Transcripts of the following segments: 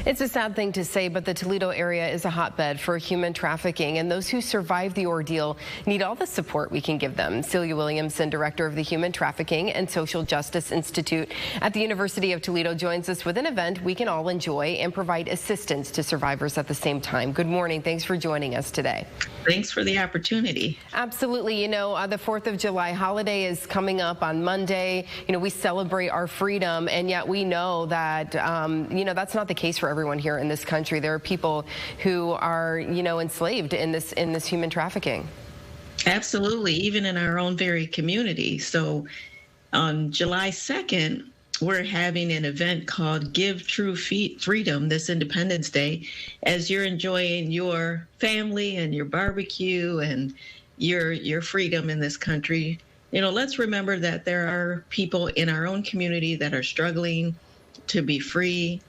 It's a sad thing to say, but the Toledo area is a hotbed for human trafficking, and those who survive the ordeal need all the support we can give them. Celia Williamson, director of the Human Trafficking and Social Justice Institute at the University of Toledo, joins us with an event we can all enjoy and provide assistance to survivors at the same time. Good morning. Thanks for joining us today. Thanks for the opportunity. Absolutely. You know, the 4th of July holiday is coming up on Monday. You know, we celebrate our freedom, and yet we know that, that's not the case for everyone here in this country. There are people who are, enslaved in this human trafficking. Absolutely, even in our own very community. So on July 2nd, we're having an event called Give True Freedom this Independence Day, as you're enjoying your family and your barbecue and your freedom in this country. You know, let's remember that there are people in our own community that are struggling to be free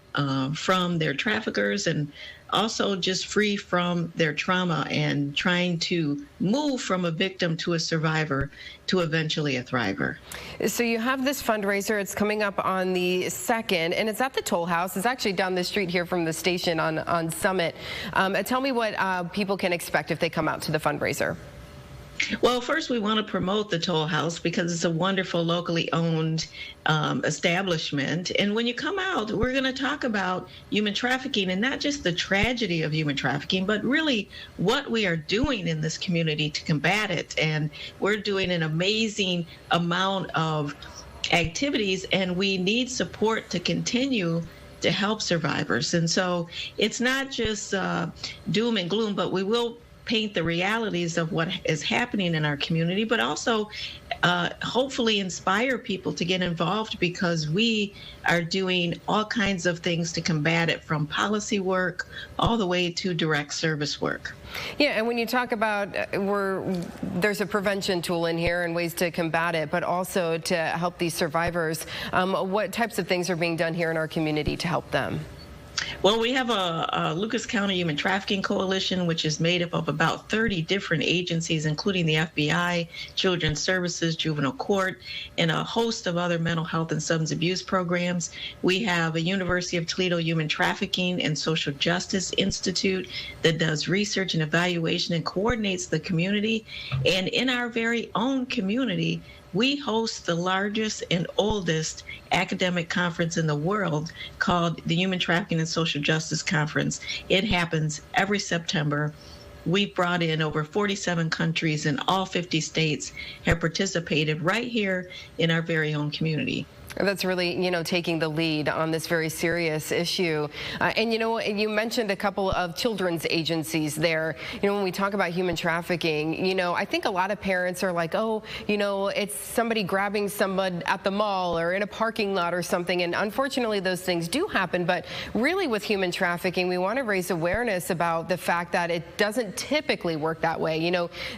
from their traffickers, and also just free from their trauma and trying to move from a victim to a survivor to eventually a thriver. So you have this fundraiser. It's coming up on the 2nd, and it's at the Toll House. It's actually down the street here from the station on Summit. Tell me what people can expect if they come out to the fundraiser. Well, first, we want to promote the Toll House because it's a wonderful locally owned establishment. And when you come out, we're going to talk about human trafficking, and not just the tragedy of human trafficking, but really what we are doing in this community to combat it. And we're doing an amazing amount of activities, and we need support to continue to help survivors. And so it's not just doom and gloom, but we will paint the realities of what is happening in our community, but also hopefully inspire people to get involved, because we are doing all kinds of things to combat it, from policy work all the way to direct service work. Yeah, and when you talk about there's a prevention tool in here and ways to combat it, but also to help these survivors, what types of things are being done here in our community to help them? Well, we have a Lucas County Human Trafficking Coalition, which is made up of about 30 different agencies, including the FBI, Children's Services, Juvenile Court, and a host of other mental health and substance abuse programs. We have a University of Toledo Human Trafficking and Social Justice Institute that does research and evaluation and coordinates the community. And in our very own community, we host the largest and oldest academic conference in the world called the Human Trafficking and Social Justice Conference. It happens every September. We've brought in over 47 countries, and all 50 states have participated right here in our very own community. That's really, taking the lead on this very serious issue. And, you mentioned a couple of children's agencies there. When we talk about human trafficking, I think a lot of parents are like, oh, it's somebody grabbing somebody at the mall or in a parking lot or something. And unfortunately, those things do happen. But really, with human trafficking, we want to raise awareness about the fact that it doesn't typically work that way.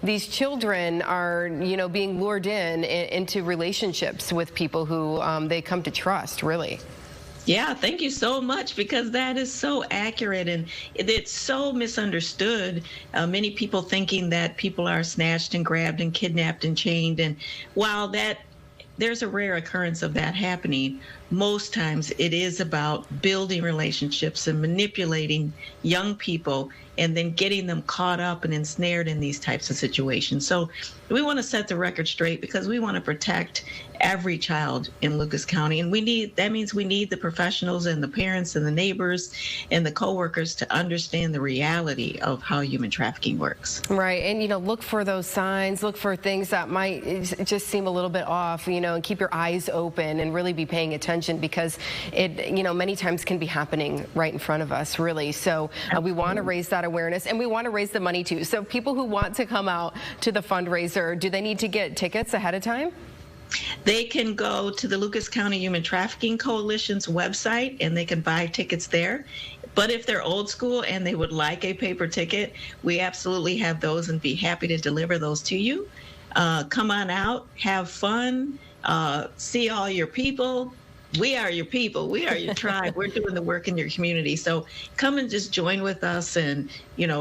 These children are, being lured into relationships with people who they come to trust, really. Yeah, thank you so much, because that is so accurate, and it's so misunderstood. Many people thinking that people are snatched and grabbed and kidnapped and chained, and while there's a rare occurrence of that happening, most times it is about building relationships and manipulating young people and then getting them caught up and ensnared in these types of situations. So we want to set the record straight, because we want to protect every child in Lucas County. And that means we need the professionals and the parents and the neighbors and the coworkers to understand the reality of how human trafficking works. Right. And, look for those signs, look for things that might just seem a little bit off, and keep your eyes open and really be paying attention, because it, many times can be happening right in front of us, really. So we want to raise that awareness, and we want to raise the money too. So people who want to come out to the fundraiser, do they need to get tickets ahead of time? They can go to the Lucas County Human Trafficking Coalition's website, and they can buy tickets there. But if they're old school and they would like a paper ticket, we absolutely have those and be happy to deliver those to you. Come on out, have fun, see all your people. We are your people. We are your tribe. We're doing the work in your community. So come and just join with us and,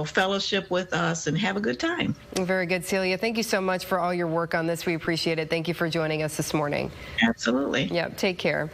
fellowship with us and have a good time. Very good, Celia. Thank you so much for all your work on this. We appreciate it. Thank you for joining us this morning. Absolutely. Yeah, take care.